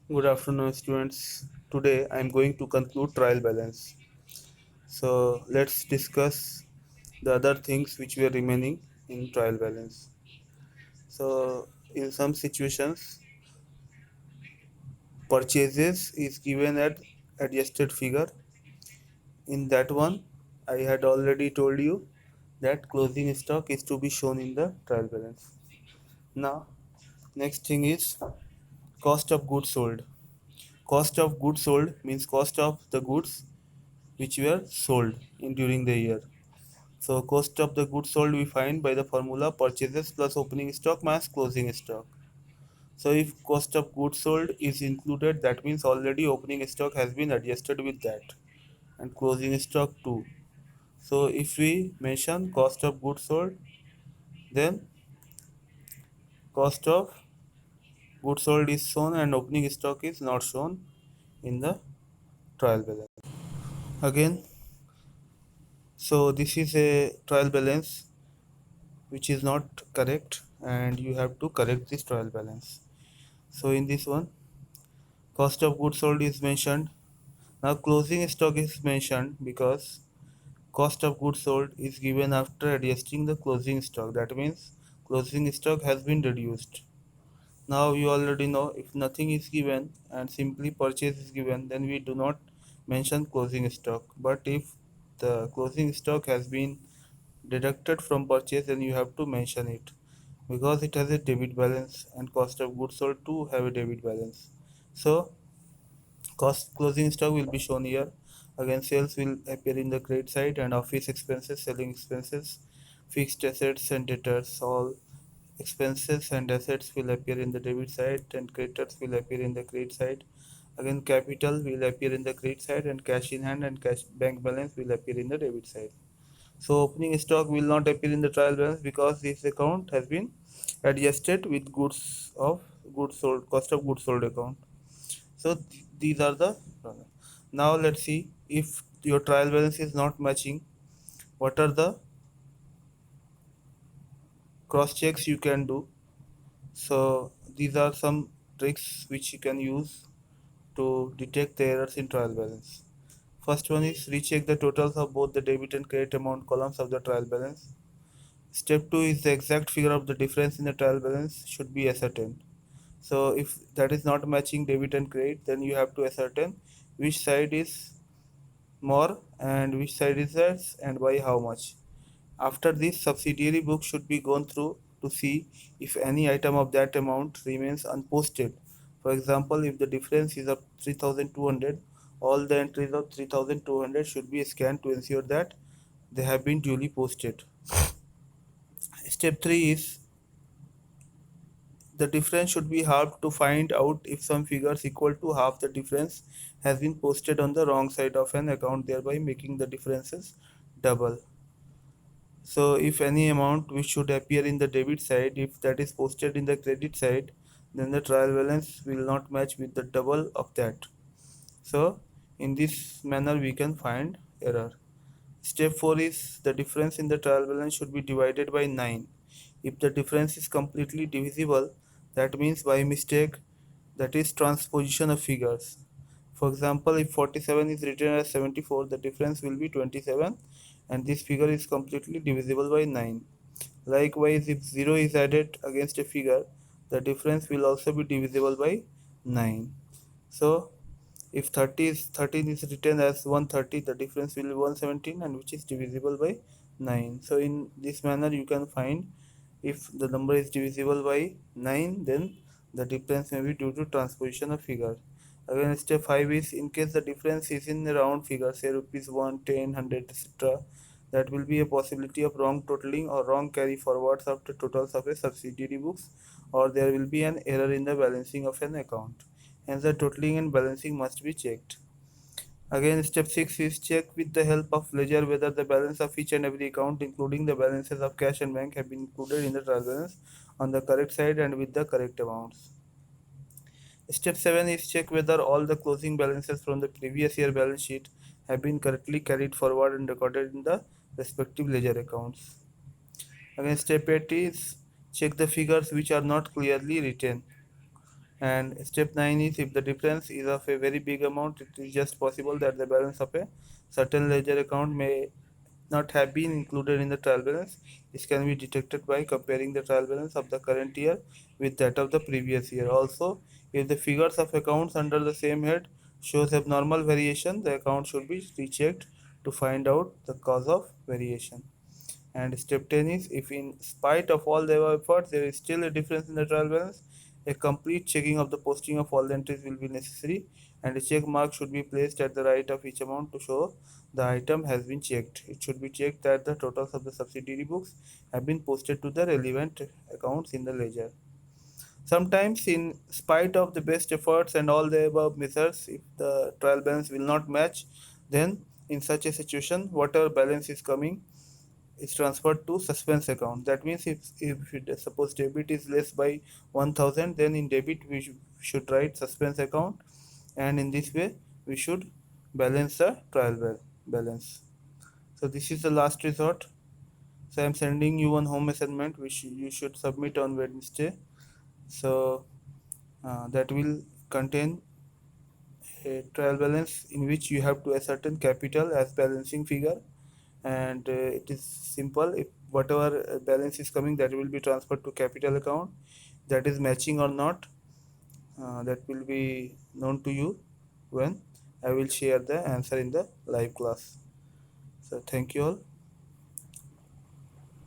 Good afternoon, students. Today I am going to conclude trial balance. So let's discuss the other things which were remaining in trial balance. So in some situations, purchases is given at adjusted figure. In that one, I had already told you that closing stock is to be shown in the trial balance. Now, next thing is cost of goods sold. Cost of goods sold means cost of the goods which were sold in during the year. So cost of the goods sold we find by the formula purchases plus opening stock minus closing stock. So if cost of goods sold is included, that means already opening stock has been adjusted with that and closing stock too. So if we mention cost of goods sold, then cost of goods sold is shown and opening stock is not shown in the trial balance. Again, so this is a trial balance which is not correct and you have to correct this trial balance. So in this one, cost of goods sold is mentioned. Now closing stock is mentioned because cost of goods sold is given after adjusting the closing stock. That means closing stock has been reduced. Now you already know if nothing is given and simply purchase is given, then we do not mention closing stock. But if the closing stock has been deducted from purchase, then you have to mention it because it has a debit balance and cost of goods sold too have a debit balance. So cost closing stock will be shown here. Again, sales will appear in the credit side and office expenses, selling expenses, fixed assets and debtors, all expenses and assets will appear in the debit side and creditors will appear in the credit side. Again, capital will appear in the credit side and cash in hand and cash bank balance will appear in the debit side. So opening stock will not appear in the trial balance because this account has been adjusted with goods sold, cost of goods sold account. So these are the. Now let's see if your trial balance is not matching. What are the cross checks you can do? So these are some tricks which you can use to detect the errors in trial balance. First one is recheck the totals of both the debit and credit amount columns of the trial balance. Step 2 is the exact figure of the difference in the trial balance should be ascertained. So if that is not matching debit and credit, then you have to ascertain which side is more and which side is less and by how much. After this, subsidiary book should be gone through to see if any item of that amount remains unposted. For example, if the difference is of 3200, all the entries of 3200 should be scanned to ensure that they have been duly posted. Step 3 is the difference should be halved to find out if some figures equal to half the difference has been posted on the wrong side of an account, thereby making the differences double. So if any amount which should appear in the debit side, if that is posted in the credit side, then the trial balance will not match with the double of that. So in this manner we can find error. Step 4 is the difference in the trial balance should be divided by 9. If the difference is completely divisible, that means by mistake, that is transposition of figures. For example, if 47 is written as 74, the difference will be 27 and this figure is completely divisible by 9. Likewise, if 0 is added against a figure, the difference will also be divisible by 9. So, if 13 is written as 130, the difference will be 117 and which is divisible by 9. So, in this manner, you can find if the number is divisible by 9, then the difference may be due to transposition of figure. Again, step 5 is in case the difference is in the round figure, say rupees 1, 10, 100, etc., that will be a possibility of wrong totaling or wrong carry forwards of the totals of a subsidiary books, or there will be an error in the balancing of an account. Hence, the totaling and balancing must be checked. Again, step 6 is check with the help of ledger whether the balance of each and every account, including the balances of cash and bank, have been included in the trial balance on the correct side and with the correct amounts. Step 7 is check whether all the closing balances from the previous year balance sheet have been correctly carried forward and recorded in the respective ledger accounts. Again, step 8 is check the figures which are not clearly written. And step 9 is if the difference is of a very big amount, it is just possible that the balance of a certain ledger account may not have been included in the trial balance. This can be detected by comparing the trial balance of the current year with that of the previous year. Also, if the figures of accounts under the same head shows abnormal variation, the account should be rechecked to find out the cause of variation. And step 10 is if in spite of all the efforts there is still a difference in the trial balance, a complete checking of the posting of all the entries will be necessary, and a check mark should be placed at the right of each amount to show the item has been checked. It should be checked that the totals of the subsidiary books have been posted to the relevant accounts in the ledger. Sometimes, in spite of the best efforts and all the above measures, if the trial balance will not match, then in such a situation, whatever balance is coming is transferred to suspense account. That means if it, suppose debit is less by 1000, then in debit we should write suspense account, and in this way we should balance the balance. So this is the last resort. So I'm sending you one home assignment which you should submit on Wednesday. So that will contain a trial balance in which you have to ascertain capital as balancing figure, and it is simple. If whatever balance is coming, that will be transferred to capital account. That is matching or not, that will be known to you when I will share the answer in the live class. So thank you all.